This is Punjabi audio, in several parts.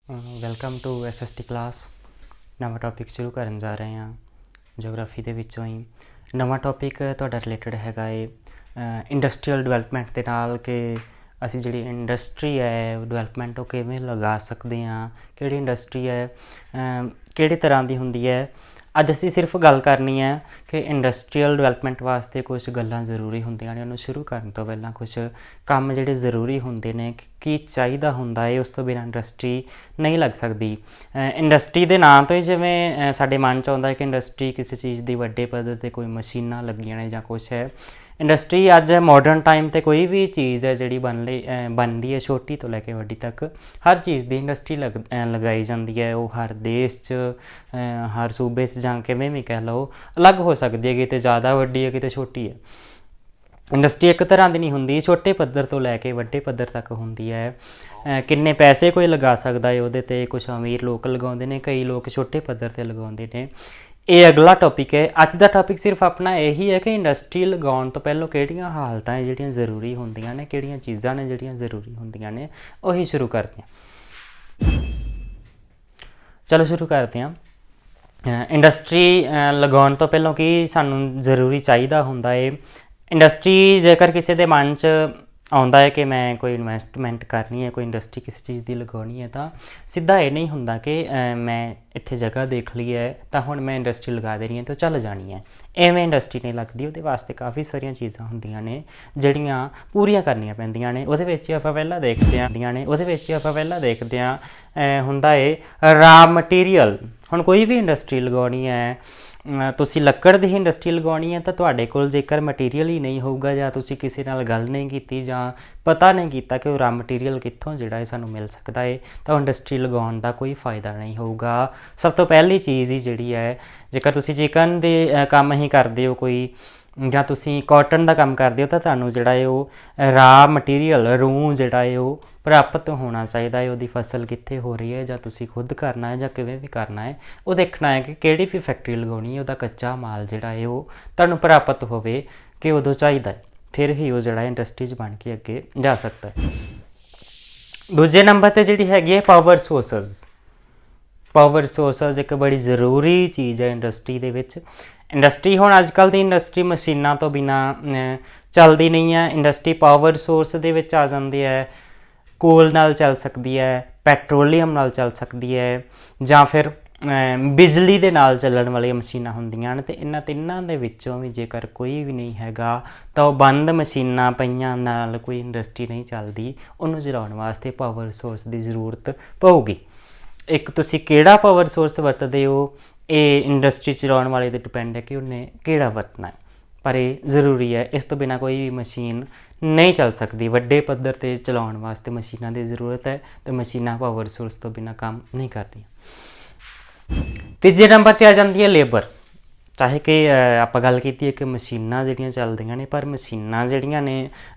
Welcome to SST class. ਨਵਾਂ ਟੌਪਿਕ ਸ਼ੁਰੂ ਕਰਨ ਜਾ ਰਹੇ ਹਾਂ ਜੀਓਗ੍ਰਾਫੀ ਦੇ ਵਿੱਚੋਂ ਹੀ। ਨਵਾਂ ਟੌਪਿਕ ਤੁਹਾਡਾ ਰਿਲੇਟਡ ਹੈਗਾ ਏ ਇੰਡਸਟਰੀਅਲ ਡਿਵੈਲਪਮੈਂਟ ਦੇ ਨਾਲ ਕਿ ਅਸੀਂ ਜਿਹੜੀ ਇੰਡਸਟਰੀ ਹੈ ਡਿਵੈਲਪਮੈਂਟ ਉਹ ਕਿਵੇਂ ਲਗਾ ਸਕਦੇ ਹਾਂ, ਕਿਹੜੀ ਇੰਡਸਟਰੀ ਹੈ, ਕਿਹੜੀ ਤਰ੍ਹਾਂ ਦੀ ਹੁੰਦੀ ਹੈ। ਅੱਜ ਅਸੀਂ ਸਿਰਫ ਗੱਲ ਕਰਨੀ ਹੈ ਕਿ ਇੰਡਸਟਰੀਅਲ ਡਿਵੈਲਪਮੈਂਟ ਵਾਸਤੇ ਕੁਛ ਗੱਲਾਂ ਜ਼ਰੂਰੀ ਹੁੰਦੀਆਂ ਨੇ। ਉਹਨੂੰ ਸ਼ੁਰੂ ਕਰਨ ਤੋਂ ਪਹਿਲਾਂ ਕੁਛ ਕੰਮ ਜਿਹੜੇ ਜ਼ਰੂਰੀ ਹੁੰਦੇ ਨੇ, ਕੀ ਚਾਹੀਦਾ ਹੁੰਦਾ ਹੈ, ਉਸ ਤੋਂ ਬਿਨਾਂ ਇੰਡਸਟਰੀ ਨਹੀਂ ਲੱਗ ਸਕਦੀ। ਇੰਡਸਟਰੀ ਦੇ ਨਾਂ ਤੋਂ ਹੀ ਜਿਵੇਂ ਸਾਡੇ ਮਨ 'ਚ ਆਉਂਦਾ ਕਿ ਇੰਡਸਟਰੀ ਕਿਸੇ ਚੀਜ਼ ਦੀ ਵੱਡੇ ਪੱਧਰ 'ਤੇ ਕੋਈ ਮਸ਼ੀਨਾਂ ਲੱਗੀਆਂ ਨੇ ਜਾਂ ਕੁਛ ਹੈ। ਇੰਡਸਟਰੀ ਅੱਜ ਮਾਡਰਨ ਟਾਈਮ 'ਤੇ ਕੋਈ ਵੀ ਚੀਜ਼ ਹੈ ਜਿਹੜੀ ਬਣਦੀ ਹੈ, ਛੋਟੀ ਤੋਂ ਲੈ ਕੇ ਵੱਡੀ ਤੱਕ ਹਰ ਚੀਜ਼ ਦੀ ਇੰਡਸਟਰੀ ਲਗਾਈ ਜਾਂਦੀ ਹੈ। ਉਹ ਹਰ ਦੇਸ਼ 'ਚ ਹਰ ਸੂਬੇ 'ਚ ਜਾਂ ਕਿਵੇਂ ਵੀ ਕਹਿ ਲਓ ਅਲੱਗ ਹੋ ਸਕਦੀ ਹੈ, ਕਿਤੇ ਜ਼ਿਆਦਾ ਵੱਡੀ ਹੈ ਕਿਤੇ ਛੋਟੀ ਹੈ। ਇੰਡਸਟਰੀ ਇੱਕ ਤਰ੍ਹਾਂ ਦੀ ਨਹੀਂ ਹੁੰਦੀ, ਛੋਟੇ ਪੱਧਰ ਤੋਂ ਲੈ ਕੇ ਵੱਡੇ ਪੱਧਰ ਤੱਕ ਹੁੰਦੀ ਹੈ। ਕਿੰਨੇ ਪੈਸੇ ਕੋਈ ਲਗਾ ਸਕਦਾ ਹੈ ਉਹਦੇ 'ਤੇ, ਕੁਛ ਅਮੀਰ ਲੋਕ ਲਗਾਉਂਦੇ ਨੇ, ਕਈ ਲੋਕ ਛੋਟੇ ਪੱਧਰ 'ਤੇ ਲਗਾਉਂਦੇ ਨੇ। ਇਹ ਅਗਲਾ ਟੌਪਿਕ ਹੈ। ਅੱਜ ਦਾ ਟੌਪਿਕ ਸਿਰਫ ਆਪਣਾ ਇਹੀ ਹੈ ਕਿ ਇੰਡਸਟਰੀ ਲਗਾਉਣ ਤੋਂ ਪਹਿਲਾਂ ਕਿਹੜੀਆਂ ਹਾਲਤਾਂ ਹੈ ਜਿਹੜੀਆਂ ਜ਼ਰੂਰੀ ਹੁੰਦੀਆਂ ਨੇ, ਕਿਹੜੀਆਂ ਚੀਜ਼ਾਂ ਨੇ ਜਿਹੜੀਆਂ ਜ਼ਰੂਰੀ ਹੁੰਦੀਆਂ ਨੇ, ਉਹੀ ਸ਼ੁਰੂ ਕਰਦੇ ਹਾਂ। ਚਲੋ ਸ਼ੁਰੂ ਕਰਦੇ ਹਾਂ। ਇੰਡਸਟਰੀ ਲਗਾਉਣ ਤੋਂ ਪਹਿਲਾਂ ਕੀ ਸਾਨੂੰ ਜ਼ਰੂਰੀ ਚਾਹੀਦਾ ਹੁੰਦਾ ਹੈ। ਇੰਡਸਟਰੀ ਜੇਕਰ ਕਿਸੇ ਦੇ ਮਨ 'ਚ ਆਉਂਦਾ ਹੈ ਕਿ ਮੈਂ ਕੋਈ ਇਨਵੈਸਟਮੈਂਟ ਕਰਨੀ ਹੈ, ਕੋਈ ਇੰਡਸਟਰੀ ਕਿਸੇ ਚੀਜ਼ ਦੀ ਲਗਾਉਣੀ ਹੈ, ਤਾਂ ਸਿੱਧਾ ਇਹ ਨਹੀਂ ਹੁੰਦਾ ਕਿ ਮੈਂ ਇੱਥੇ ਜਗ੍ਹਾ ਦੇਖ ਲਈ ਹੈ ਤਾਂ ਹੁਣ ਮੈਂ ਇੰਡਸਟਰੀ ਲਗਾ ਦੇਣੀ ਹੈ ਅਤੇ ਚੱਲ ਜਾਣੀ ਹੈ। ਐਵੇਂ ਇੰਡਸਟਰੀ ਨਹੀਂ ਲੱਗਦੀ। ਉਹਦੇ ਵਾਸਤੇ ਕਾਫੀ ਸਾਰੀਆਂ ਚੀਜ਼ਾਂ ਹੁੰਦੀਆਂ ਨੇ ਜਿਹੜੀਆਂ ਪੂਰੀਆਂ ਕਰਨੀਆਂ ਪੈਂਦੀਆਂ ਨੇ। ਉਹਦੇ ਵਿੱਚ ਆਪਾਂ ਪਹਿਲਾਂ ਦੇਖਦੇ ਹਾਂ ਹੁੰਦਾ ਏ ਰਾ ਮਟੀਰੀਅਲ। ਹੁਣ ਕੋਈ ਵੀ ਇੰਡਸਟਰੀ ਲਗਾਉਣੀ ਹੈ, ਤੁਸੀਂ ਲੱਕੜ ਦੀ ਇੰਡਸਟਰੀ ਲਗਾਉਣੀ ਹੈ ਤਾਂ ਤੁਹਾਡੇ ਕੋਲ ਜੇਕਰ ਮਟੀਰੀਅਲ ਹੀ ਨਹੀਂ ਹੋਊਗਾ ਜਾਂ ਤੁਸੀਂ ਕਿਸੇ ਨਾਲ ਗੱਲ ਨਹੀਂ ਕੀਤੀ ਜਾਂ ਪਤਾ ਨਹੀਂ ਕੀਤਾ ਕਿ ਉਹ ਰਾ ਮਟੀਰੀਅਲ ਕਿੱਥੋਂ ਜਿਹੜਾ ਹੈ ਸਾਨੂੰ ਮਿਲ ਸਕਦਾ ਹੈ, ਤਾਂ ਉਹ ਇੰਡਸਟਰੀ ਲਗਾਉਣ ਦਾ ਕੋਈ ਫਾਇਦਾ ਨਹੀਂ ਹੋਊਗਾ। ਸਭ ਤੋਂ ਪਹਿਲੀ ਚੀਜ਼ ਹੀ ਜਿਹੜੀ ਹੈ, ਜੇਕਰ ਤੁਸੀਂ ਚਿਕਨ ਦੇ ਕੰਮ ਹੀ ਕਰਦੇ ਹੋ ਕੋਈ, ਜਾਂ ਤੁਸੀਂ ਕਾਟਨ ਦਾ ਕੰਮ ਕਰਦੇ ਹੋ, ਤਾਂ ਤੁਹਾਨੂੰ ਜਿਹੜਾ ਹੈ ਉਹ ਰਾ ਮਟੀਰੀਅਲ ਰੂੰ ਜਿਹੜਾ ਹੈ ਉਹ ਪ੍ਰਾਪਤ ਹੋਣਾ ਚਾਹੀਦਾ ਹੈ। ਉਹਦੀ ਫਸਲ ਕਿੱਥੇ ਹੋ ਰਹੀ ਹੈ, ਜਾਂ ਤੁਸੀਂ ਖੁਦ ਕਰਨਾ ਹੈ ਜਾਂ ਕਿਵੇਂ ਵੀ ਕਰਨਾ ਹੈ, ਉਹ ਦੇਖਣਾ ਹੈ ਕਿ ਕਿਹੜੀ ਵੀ ਫੈਕਟਰੀ ਲਗਾਉਣੀ ਹੈ, ਉਹਦਾ ਕੱਚਾ ਮਾਲ ਜਿਹੜਾ ਹੈ ਉਹ ਤੁਹਾਨੂੰ ਪ੍ਰਾਪਤ ਹੋਵੇ ਕਿ ਉਦੋਂ ਚਾਹੀਦਾ ਹੈ, ਫਿਰ ਹੀ ਉਹ ਜਿਹੜਾ ਇੰਡਸਟਰੀ 'ਚ ਬਣ ਕੇ ਅੱਗੇ ਜਾ ਸਕਦਾ ਹੈ। ਦੂਜੇ ਨੰਬਰ 'ਤੇ ਜਿਹੜੀ ਹੈਗੀ ਹੈ ਪਾਵਰ ਸੋਰਸਸ ਇੱਕ ਬੜੀ ਜ਼ਰੂਰੀ ਚੀਜ਼ ਹੈ ਇੰਡਸਟਰੀ ਦੇ ਵਿੱਚ। ਇੰਡਸਟਰੀ ਹੁਣ ਅੱਜ ਕੱਲ੍ਹ ਦੀ ਇੰਡਸਟਰੀ ਮਸ਼ੀਨਾਂ ਤੋਂ ਬਿਨਾਂ ਚੱਲਦੀ ਨਹੀਂ ਹੈ। ਇੰਡਸਟਰੀ ਪਾਵਰ ਸੋਰਸ ਦੇ ਵਿੱਚ ਆ ਜਾਂਦੀ ਹੈ। ਕੋਲ ਨਾਲ ਚੱਲ ਸਕਦੀ ਹੈ, ਪੈਟਰੋਲੀਅਮ ਨਾਲ ਚੱਲ ਸਕਦੀ ਹੈ, ਜਾਂ ਫਿਰ ਬਿਜਲੀ ਦੇ ਨਾਲ ਚੱਲਣ ਵਾਲੀਆਂ ਮਸ਼ੀਨਾਂ ਹੁੰਦੀਆਂ ਹਨ। ਅਤੇ ਇਹਨਾਂ ਤਿੰਨਾਂ ਦੇ ਵਿੱਚੋਂ ਵੀ ਜੇਕਰ ਕੋਈ ਵੀ ਨਹੀਂ ਹੈਗਾ ਤਾਂ ਉਹ ਬੰਦ ਮਸ਼ੀਨਾਂ ਪਈਆਂ ਨਾਲ ਕੋਈ ਇੰਡਸਟਰੀ ਨਹੀਂ ਚੱਲਦੀ। ਉਹਨੂੰ ਚਲਾਉਣ ਵਾਸਤੇ ਪਾਵਰ ਸੋਰਸ ਦੀ ਜ਼ਰੂਰਤ ਪਊਗੀ। ਇੱਕ ਤੁਸੀਂ ਕਿਹੜਾ ਪਾਵਰ ਸੋਰਸ ਵਰਤਦੇ ਹੋ, ਇਹ ਇੰਡਸਟਰੀ ਚਲਾਉਣ ਵਾਲੇ 'ਤੇ ਡਿਪੈਂਡ ਹੈ ਕਿ ਉਹਨੇ ਕਿਹੜਾ ਵਰਤਣਾ ਹੈ, ਪਰ ਇਹ ਜ਼ਰੂਰੀ ਹੈ। ਇਸ ਤੋਂ ਬਿਨਾਂ ਕੋਈ ਵੀ ਮਸ਼ੀਨ ਨਹੀਂ ਚੱਲ ਸਕਦੀ। ਵੱਡੇ ਪੱਧਰ 'ਤੇ ਚਲਾਉਣ ਵਾਸਤੇ ਮਸ਼ੀਨਾਂ ਦੀ ਜ਼ਰੂਰਤ ਹੈ ਅਤੇ ਮਸ਼ੀਨਾਂ ਪਾਵਰ ਸੋਰਸ ਤੋਂ ਬਿਨਾਂ ਕੰਮ ਨਹੀਂ ਕਰਦੀਆਂ। ਤੀਜੇ ਨੰਬਰ 'ਤੇ ਆ ਜਾਂਦੀ ਹੈ ਲੇਬਰ। ਚਾਹੇ ਕਿ ਆਪਾਂ ਗੱਲ ਕੀਤੀ ਹੈ ਕਿ ਮਸ਼ੀਨਾਂ ਜਿਹੜੀਆਂ ਚੱਲਦੀਆਂ ਨੇ, ਪਰ ਮਸ਼ੀਨਾਂ ਜਿਹੜੀਆਂ ਨੇ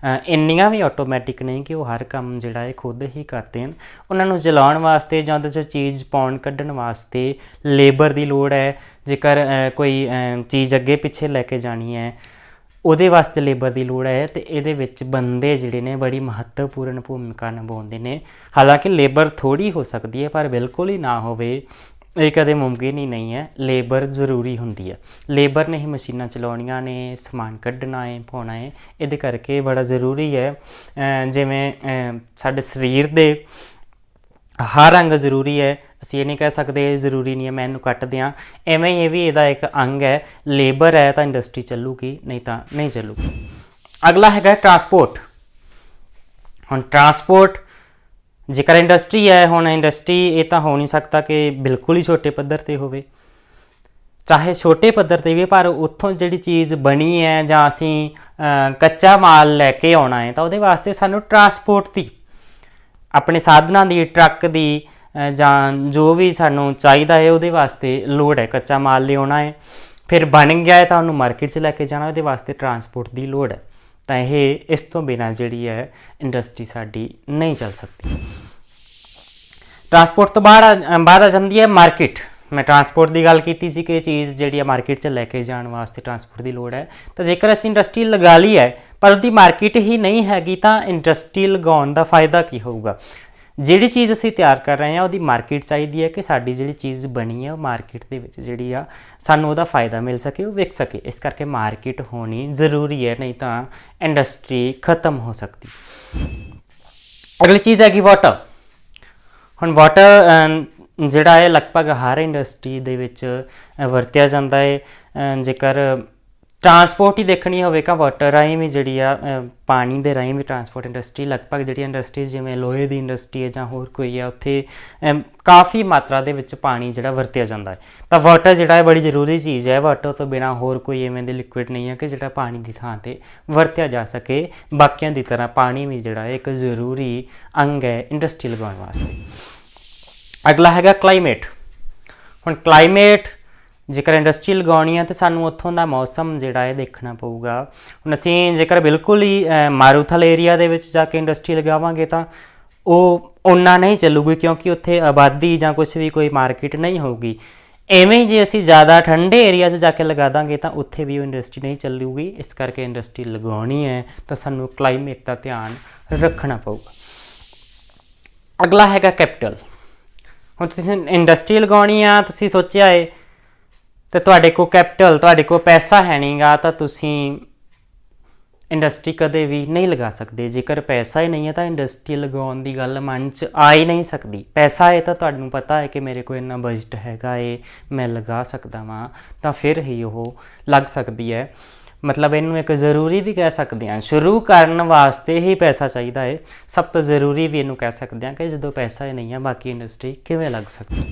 ਇੰਨੀਆਂ ਵੀ ਆਟੋਮੈਟਿਕ ਨਹੀਂ ਕਿ ਉਹ ਹਰ ਕੰਮ ਜਿਹੜਾ ਹੈ ਖੁਦ ਹੀ ਕਰਦੇ ਹਨ। ਉਹਨਾਂ ਨੂੰ ਚਲਾਉਣ ਵਾਸਤੇ ਜਾਂ ਉਹਦੇ 'ਚੋਂ ਚੀਜ਼ ਪਾਉਣ ਕੱਢਣ ਵਾਸਤੇ ਲੇਬਰ ਦੀ ਲੋੜ ਹੈ। ਜੇਕਰ ਕੋਈ ਚੀਜ਼ ਅੱਗੇ ਪਿੱਛੇ ਲੈ ਕੇ ਜਾਣੀ ਹੈ, ਉਹਦੇ ਵਾਸਤੇ ਲੇਬਰ ਦੀ ਲੋੜ ਹੈ। ਅਤੇ ਇਹਦੇ ਵਿੱਚ ਬੰਦੇ ਜਿਹੜੇ ਨੇ ਬੜੀ ਮਹੱਤਵਪੂਰਨ ਭੂਮਿਕਾ ਨਿਭਾਉਂਦੇ ਨੇ। ਹਾਲਾਂਕਿ ਲੇਬਰ ਥੋੜ੍ਹੀ ਹੋ ਸਕਦੀ ਹੈ, ਪਰ ਬਿਲਕੁਲ ਹੀ ਨਾ ਹੋਵੇ ਇਹ ਕਦੇ ਮੁਮਕਿਨ ਹੀ ਨਹੀਂ ਹੈ। ਲੇਬਰ ਜ਼ਰੂਰੀ ਹੁੰਦੀ ਹੈ। ਲੇਬਰ ਨੇ ਹੀ ਮਸ਼ੀਨਾਂ ਚਲਾਉਣੀਆਂ ਨੇ, ਸਮਾਨ ਕੱਢਣਾ ਹੈ, ਪਾਉਣਾ ਹੈ। ਇਹਦੇ ਕਰਕੇ ਬੜਾ ਜ਼ਰੂਰੀ ਹੈ। ਜਿਵੇਂ ਸਾਡੇ ਸਰੀਰ ਦੇ ਹਰ ਅੰਗ ਜ਼ਰੂਰੀ ਹੈ, ਅਸੀਂ ਇਹ ਨਹੀਂ ਕਹਿ ਸਕਦੇ ਜ਼ਰੂਰੀ ਨਹੀਂ ਹੈ ਮੈਂ ਇਹਨੂੰ ਕੱਟ ਦਿਆਂ। ਐਵੇਂ ਹੀ ਇਹ ਵੀ ਇਹਦਾ ਇੱਕ ਅੰਗ ਹੈ। ਲੇਬਰ ਹੈ ਤਾਂ ਇੰਡਸਟਰੀ ਚੱਲੂਗੀ, ਨਹੀਂ ਤਾਂ ਨਹੀਂ ਚੱਲੂਗੀ। ਅਗਲਾ ਹੈਗਾ ਟਰਾਂਸਪੋਰਟ। ਹੁਣ ਟਰਾਂਸਪੋਰਟ ਜੇਕਰ ਇੰਡਸਟਰੀ ਹੈ, ਹੁਣ ਇੰਡਸਟਰੀ ਇਹ ਤਾਂ ਹੋ ਨਹੀਂ ਸਕਦਾ ਕਿ ਬਿਲਕੁਲ ਹੀ ਛੋਟੇ ਪੱਧਰ 'ਤੇ ਹੋਵੇ। ਚਾਹੇ ਛੋਟੇ ਪੱਧਰ 'ਤੇ ਵੀ, ਪਰ ਉੱਥੋਂ ਜਿਹੜੀ ਚੀਜ਼ ਬਣੀ ਹੈ ਜਾਂ ਅਸੀਂ ਕੱਚਾ ਮਾਲ ਲੈ ਕੇ ਆਉਣਾ ਹੈ, ਤਾਂ ਉਹਦੇ ਵਾਸਤੇ ਸਾਨੂੰ ਟਰਾਂਸਪੋਰਟ ਦੀ, ਆਪਣੇ ਸਾਧਨਾਂ ਦੀ, ਟਰੱਕ ਦੀ, ਜਾਂ ਜੋ ਵੀ ਸਾਨੂੰ ਚਾਹੀਦਾ ਹੈ ਉਹਦੇ ਵਾਸਤੇ ਲੋੜ ਹੈ। ਕੱਚਾ ਮਾਲ ਲਿਆਉਣਾ ਹੈ, ਫਿਰ ਬਣ ਗਿਆ ਹੈ ਤਾਂ ਉਹਨੂੰ ਮਾਰਕੀਟ 'ਚ ਲੈ ਕੇ ਜਾਣਾ, ਉਹਦੇ ਵਾਸਤੇ ਟਰਾਂਸਪੋਰਟ ਦੀ ਲੋੜ ਹੈ। ਤਾਂ ਇਹ ਇਸ ਤੋਂ ਬਿਨਾਂ ਜਿਹੜੀ ਹੈ ਇੰਡਸਟਰੀ ਸਾਡੀ ਨਹੀਂ ਚੱਲ ਸਕਦੀ। ਟਰਾਂਸਪੋਰਟ ਤੋਂ ਬਾਅਦ ਆ ਜਾਂਦੀ ਹੈ ਮਾਰਕੀਟ। ਮੈਂ ਟਰਾਂਸਪੋਰਟ ਦੀ ਗੱਲ ਕੀਤੀ ਸੀ ਕਿ ਚੀਜ਼ ਜਿਹੜੀ ਹੈ ਮਾਰਕੀਟ 'ਚ ਲੈ ਕੇ ਜਾਣ ਵਾਸਤੇ ਟਰਾਂਸਪੋਰਟ ਦੀ ਲੋੜ ਹੈ। ਤਾਂ ਜੇਕਰ ਅਸੀਂ ਇੰਡਸਟਰੀ ਲਗਾ ਲਈ ਹੈ ਪਰ ਉਹਦੀ ਮਾਰਕੀਟ ਹੀ ਨਹੀਂ ਹੈਗੀ, ਤਾਂ ਇੰਡਸਟਰੀ ਲਗਾਉਣ ਦਾ ਫਾਇਦਾ ਕੀ ਹੋਊਗਾ। ਜਿਹੜੀ ਚੀਜ਼ ਅਸੀਂ ਤਿਆਰ ਕਰ ਰਹੇ ਹਾਂ ਉਹਦੀ ਮਾਰਕੀਟ ਚਾਹੀਦੀ ਹੈ ਕਿ ਸਾਡੀ ਜਿਹੜੀ ਚੀਜ਼ ਬਣੀ ਹੈ ਉਹ ਮਾਰਕੀਟ ਦੇ ਵਿੱਚ ਜਿਹੜੀ ਆ ਸਾਨੂੰ ਉਹਦਾ ਫਾਇਦਾ ਮਿਲ ਸਕੇ, ਉਹ ਵਿਕ ਸਕੇ। ਇਸ ਕਰਕੇ ਮਾਰਕੀਟ ਹੋਣੀ ਜ਼ਰੂਰੀ ਹੈ, ਨਹੀਂ ਤਾਂ ਇੰਡਸਟਰੀ ਖਤਮ ਹੋ ਸਕਦੀ। ਅਗਲੀ ਚੀਜ਼ ਹੈਗੀ ਵਾਟਰ। ਹੁਣ ਵਾਟਰ ਜਿਹੜਾ ਹੈ ਲਗਭਗ ਹਰ ਇੰਡਸਟਰੀ ਦੇ ਵਿੱਚ ਵਰਤਿਆ ਜਾਂਦਾ ਹੈ। ਜੇਕਰ ਟਰਾਂਸਪੋਰਟ ਹੀ ਦੇਖਣੀ ਹੋਵੇਗਾ ਵਾਟਰ ਰਾਹੀਂ ਵੀ ਜਿਹੜੀ ਆ ਪਾਣੀ ਦੇ ਰਾਹੀਂ ਵੀ ਟਰਾਂਸਪੋਰਟ ਇੰਡਸਟਰੀ ਲਗਭਗ ਜਿਹੜੀ ਇੰਡਸਟਰੀਜ਼ ਜਿਵੇਂ ਲੋਹੇ ਦੀ ਇੰਡਸਟਰੀ ਹੈ ਜਾਂ ਹੋਰ ਕੋਈ ਹੈ ਉੱਥੇ ਕਾਫੀ ਮਾਤਰਾ ਦੇ ਵਿੱਚ ਪਾਣੀ ਜਿਹੜਾ ਵਰਤਿਆ ਜਾਂਦਾ ਹੈ। ਤਾਂ ਵਾਟਰ ਜਿਹੜਾ ਹੈ ਬੜੀ ਜ਼ਰੂਰੀ ਚੀਜ਼ ਹੈ। ਵਾਟਰ ਤੋਂ ਬਿਨਾਂ ਹੋਰ ਕੋਈ ਇਵੇਂ ਦੇ ਲਿਕੁਇਡ ਨਹੀਂ ਹੈ ਕਿ ਜਿਹੜਾ ਪਾਣੀ ਦੀ ਥਾਂ 'ਤੇ ਵਰਤਿਆ ਜਾ ਸਕੇ। ਬਾਕੀਆਂ ਦੀ ਤਰ੍ਹਾਂ ਪਾਣੀ ਵੀ ਜਿਹੜਾ ਹੈ ਇੱਕ ਜ਼ਰੂਰੀ ਅੰਗ ਹੈ ਇੰਡਸਟਰੀ ਲਗਾਉਣ ਵਾਸਤੇ। ਅਗਲਾ ਹੈਗਾ ਕਲਾਈਮੇਟ। ਹੁਣ ਕਲਾਈਮੇਟ ਜੇਕਰ ਇੰਡਸਟਰੀ ਲਗਾਉਣੀ ਹੈ ਤਾਂ ਸਾਨੂੰ ਉੱਥੋਂ ਦਾ ਮੌਸਮ ਜਿਹੜਾ ਹੈ ਦੇਖਣਾ ਪਊਗਾ। ਹੁਣ ਅਸੀਂ ਜੇਕਰ ਬਿਲਕੁਲ ਹੀ ਮਾਰੂਥਲ ਏਰੀਆ ਦੇ ਵਿੱਚ ਜਾ ਕੇ ਇੰਡਸਟਰੀ ਲਗਾਵਾਂਗੇ ਤਾਂ ਉਹ ਓਨਾ ਨਹੀਂ ਚੱਲੂਗੀ, ਕਿਉਂਕਿ ਉੱਥੇ ਆਬਾਦੀ ਜਾਂ ਕੁਛ ਵੀ ਕੋਈ ਮਾਰਕੀਟ ਨਹੀਂ ਹੋਊਗੀ। ਐਵੇਂ ਹੀ ਜੇ ਅਸੀਂ ਜ਼ਿਆਦਾ ਠੰਡੇ ਏਰੀਆ 'ਚ ਜਾ ਕੇ ਲਗਾ ਦਾਂਗੇ ਤਾਂ ਉੱਥੇ ਵੀ ਉਹ ਇੰਡਸਟਰੀ ਨਹੀਂ ਚੱਲੂਗੀ। ਇਸ ਕਰਕੇ ਇੰਡਸਟਰੀ ਲਗਾਉਣੀ ਹੈ ਤਾਂ ਸਾਨੂੰ ਕਲਾਈਮੇਟ ਦਾ ਧਿਆਨ ਰੱਖਣਾ ਪਊਗਾ। ਅਗਲਾ ਹੈਗਾ ਕੈਪੀਟਲ। ਹੁਣ ਤੁਸੀਂ ਇੰਡਸਟਰੀ ਲਗਾਉਣੀ ਆ, ਤੁਸੀਂ ਸੋਚਿਆ ਹੈ ਤੇ ਤੁਹਾਡੇ ਕੋਲ ਕੈਪੀਟਲ, ਤੁਹਾਡੇ ਕੋਲ ਪੈਸਾ ਹੈ ਨਹੀਂਗਾ, ਤਾਂ ਤੁਸੀਂ ਇੰਡਸਟਰੀ ਕਦੇ ਵੀ ਨਹੀਂ ਲਗਾ ਸਕਦੇ। ਜੇਕਰ ਪੈਸਾ ਹੀ ਨਹੀਂ ਹੈ ਤਾਂ ਇੰਡਸਟਰੀ ਲਗਾਉਣ ਦੀ ਗੱਲ ਮਨ 'ਚ ਆ ਹੀ ਨਹੀਂ ਸਕਦੀ। ਪੈਸਾ ਹੈ ਤਾਂ ਤੁਹਾਨੂੰ ਪਤਾ ਹੈ ਕਿ ਮੇਰੇ ਕੋਲ ਇੰਨਾ ਬਜਟ ਹੈਗਾ ਏ, ਮੈਂ ਲਗਾ ਸਕਦਾ ਵਾਂ, ਤਾਂ ਫਿਰ ਹੀ ਉਹ ਲੱਗ ਸਕਦੀ ਹੈ। ਮਤਲਬ ਇਹਨੂੰ ਇੱਕ ਜ਼ਰੂਰੀ ਵੀ ਕਹਿ ਸਕਦੇ ਹਾਂ। ਸ਼ੁਰੂ ਕਰਨ ਵਾਸਤੇ ਹੀ ਪੈਸਾ ਚਾਹੀਦਾ ਹੈ। ਸਭ ਤੋਂ ਜ਼ਰੂਰੀ ਵੀ ਇਹਨੂੰ ਕਹਿ ਸਕਦੇ ਹਾਂ ਕਿ ਜਦੋਂ ਪੈਸਾ ਹੀ ਨਹੀਂ ਹੈ ਬਾਕੀ ਇੰਡਸਟਰੀ ਕਿਵੇਂ ਲੱਗ ਸਕਦੀ।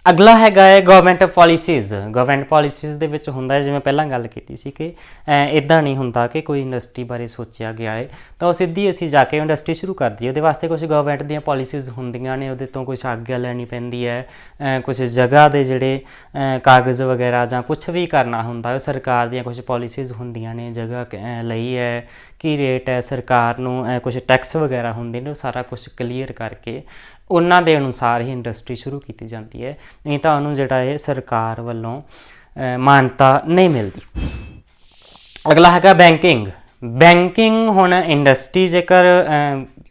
ਅਗਲਾ ਹੈਗਾ ਹੈ ਗਵਰਨਮੈਂਟ ਪੋਲਿਸੀਜ਼। ਗਵਰਨਮੈਂਟ ਪੋਲਿਸੀਜ਼ ਦੇ ਵਿੱਚ ਹੁੰਦਾ ਹੈ, ਜਿਵੇਂ ਪਹਿਲਾਂ ਗੱਲ ਕੀਤੀ ਸੀ ਕਿ ਇੱਦਾਂ ਨਹੀਂ ਹੁੰਦਾ ਕਿ ਕੋਈ ਇੰਡਸਟਰੀ ਬਾਰੇ ਸੋਚਿਆ ਗਿਆ ਹੈ ਤਾਂ ਉਹ ਸਿੱਧੀ ਅਸੀਂ ਜਾ ਕੇ ਇੰਡਸਟਰੀ ਸ਼ੁਰੂ ਕਰ ਦਈਏ। ਉਹਦੇ ਵਾਸਤੇ ਕੁਛ ਗਵਰਨਮੈਂਟ ਦੀਆਂ ਪੋਲਿਸੀਜ਼ ਹੁੰਦੀਆਂ ਨੇ, ਉਹਦੇ ਤੋਂ ਕੁਛ ਆਗਿਆ ਲੈਣੀ ਪੈਂਦੀ ਹੈ। ਕੁਛ ਜਗ੍ਹਾ ਦੇ ਜਿਹੜੇ ਕਾਗਜ਼ ਵਗੈਰਾ ਜਾਂ ਕੁਛ ਵੀ ਕਰਨਾ ਹੁੰਦਾ ਉਹ ਸਰਕਾਰ ਦੀਆਂ ਕੁਛ ਪੋਲਿਸੀਜ਼ ਹੁੰਦੀਆਂ ਨੇ। ਜਗ੍ਹਾ ਲਈ ਹੈ, ਕੀ ਰੇਟ ਹੈ, ਸਰਕਾਰ ਨੂੰ ਕੁਛ ਟੈਕਸ ਵਗੈਰਾ ਹੁੰਦੇ ਨੇ, ਉਹ ਸਾਰਾ ਕੁਛ ਕਲੀਅਰ ਕਰਕੇ ਉਹਨਾਂ ਦੇ ਅਨੁਸਾਰ ਹੀ ਇੰਡਸਟਰੀ ਸ਼ੁਰੂ ਕੀਤੀ ਜਾਂਦੀ ਹੈ। ਨਹੀਂ ਤਾਂ ਉਹਨੂੰ ਜਿਹੜਾ ਹੈ ਸਰਕਾਰ ਵੱਲੋਂ ਮਾਨਤਾ ਨਹੀਂ ਮਿਲਦੀ। ਅਗਲਾ ਹੈਗਾ ਬੈਂਕਿੰਗ। ਬੈਂਕਿੰਗ ਹੁਣ ਇੰਡਸਟਰੀ ਜੇਕਰ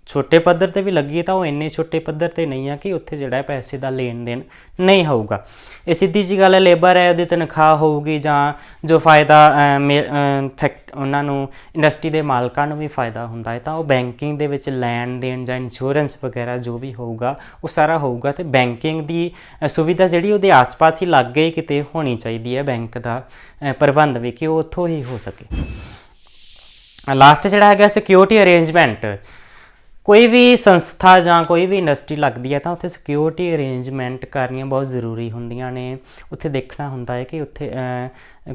ਛੋਟੇ ਪੱਧਰ 'ਤੇ ਵੀ ਲੱਗੀ ਤਾਂ ਉਹ ਇੰਨੇ ਛੋਟੇ ਪੱਧਰ 'ਤੇ ਨਹੀਂ ਆ ਕਿ ਉੱਥੇ ਜਿਹੜਾ ਪੈਸੇ ਦਾ ਲੈਣ ਦੇਣ ਨਹੀਂ ਹੋਊਗਾ। ਇਹ ਸਿੱਧੀ ਜਿਹੀ ਗੱਲ ਹੈ, ਲੇਬਰ ਹੈ ਉਹਦੀ ਤਨਖਾਹ ਹੋਊਗੀ ਜਾਂ ਜੋ ਫਾਇਦਾ ਉਹਨਾਂ ਨੂੰ ਇੰਡਸਟਰੀ ਦੇ ਮਾਲਕਾਂ ਨੂੰ ਵੀ ਫਾਇਦਾ ਹੁੰਦਾ ਹੈ ਤਾਂ ਉਹ ਬੈਂਕਿੰਗ ਦੇ ਵਿੱਚ ਲੈਣ ਦੇਣ ਜਾਂ ਇੰਸ਼ੋਰੈਂਸ ਵਗੈਰਾ ਜੋ ਵੀ ਹੋਊਗਾ ਉਹ ਸਾਰਾ ਹੋਊਗਾ। ਅਤੇ ਬੈਂਕਿੰਗ ਦੀ ਸੁਵਿਧਾ ਜਿਹੜੀ ਉਹਦੇ ਆਸ-ਪਾਸ ਹੀ ਲਾਗੇ ਹੀ ਕਿਤੇ ਹੋਣੀ ਚਾਹੀਦੀ ਹੈ, ਬੈਂਕ ਦਾ ਪ੍ਰਬੰਧ ਵੀ, ਕਿ ਉਹ ਉੱਥੋਂ ਹੀ ਹੋ ਸਕੇ। ਲਾਸਟ ਜਿਹੜਾ ਹੈਗਾ ਸਿਕਿਉਰਿਟੀ ਅਰੇਂਜਮੈਂਟ। ਕੋਈ ਵੀ ਸੰਸਥਾ ਜਾਂ ਕੋਈ ਵੀ ਇੰਡਸਟਰੀ ਲੱਗਦੀ ਹੈ ਤਾਂ ਉੱਥੇ ਸਿਕਿਉਰਿਟੀ ਅਰੇਂਜਮੈਂਟ ਕਰਨੀਆਂ ਬਹੁਤ ਜ਼ਰੂਰੀ ਹੁੰਦੀਆਂ ਨੇ। ਉੱਥੇ ਦੇਖਣਾ ਹੁੰਦਾ ਹੈ ਕਿ ਉੱਥੇ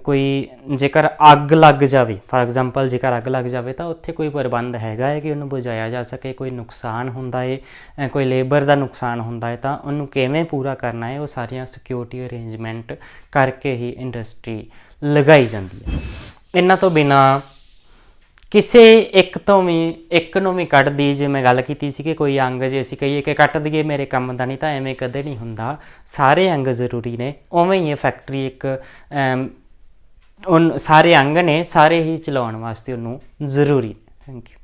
ਕੋਈ ਜੇਕਰ ਅੱਗ ਲੱਗ ਜਾਵੇ, ਫਾਰ ਐਗਜ਼ਾਮਪਲ ਜੇਕਰ ਅੱਗ ਲੱਗ ਜਾਵੇ ਤਾਂ ਉੱਥੇ ਕੋਈ ਪ੍ਰਬੰਧ ਹੈਗਾ ਹੈ ਕਿ ਉਹਨੂੰ ਬੁਝਾਇਆ ਜਾ ਸਕੇ। ਕੋਈ ਨੁਕਸਾਨ ਹੁੰਦਾ ਹੈ, ਕੋਈ ਲੇਬਰ ਦਾ ਨੁਕਸਾਨ ਹੁੰਦਾ ਹੈ ਤਾਂ ਉਹਨੂੰ ਕਿਵੇਂ ਪੂਰਾ ਕਰਨਾ ਹੈ, ਉਹ ਸਾਰੀਆਂ ਸਿਕਿਉਰਿਟੀ ਅਰੇਂਜਮੈਂਟ ਕਰਕੇ ਹੀ ਇੰਡਸਟਰੀ ਲਗਾਈ ਜਾਂਦੀ ਹੈ। ਇਹਨਾਂ ਤੋਂ ਬਿਨਾਂ ਕਿਸੇ ਇੱਕ ਨੂੰ ਵੀ ਕੱਢਦੀ, ਜੇ ਮੈਂ ਗੱਲ ਕੀਤੀ ਸੀ ਕਿ ਕੋਈ ਅੰਗ ਜੇ ਅਸੀਂ ਕਹੀਏ ਕਿ ਕੱਟ ਦਈਏ ਮੇਰੇ ਕੰਮ ਦਾ ਨਹੀਂ, ਤਾਂ ਐਵੇਂ ਕਦੇ ਨਹੀਂ ਹੁੰਦਾ। ਸਾਰੇ ਅੰਗ ਜ਼ਰੂਰੀ ਨੇ। ਉਵੇਂ ਹੀ ਇਹ ਫੈਕਟਰੀ ਇੱਕ ਸਾਰੇ ਅੰਗ ਨੇ, ਸਾਰੇ ਹੀ ਚਲਾਉਣ ਵਾਸਤੇ ਉਹਨੂੰ ਜ਼ਰੂਰੀ। Thank you.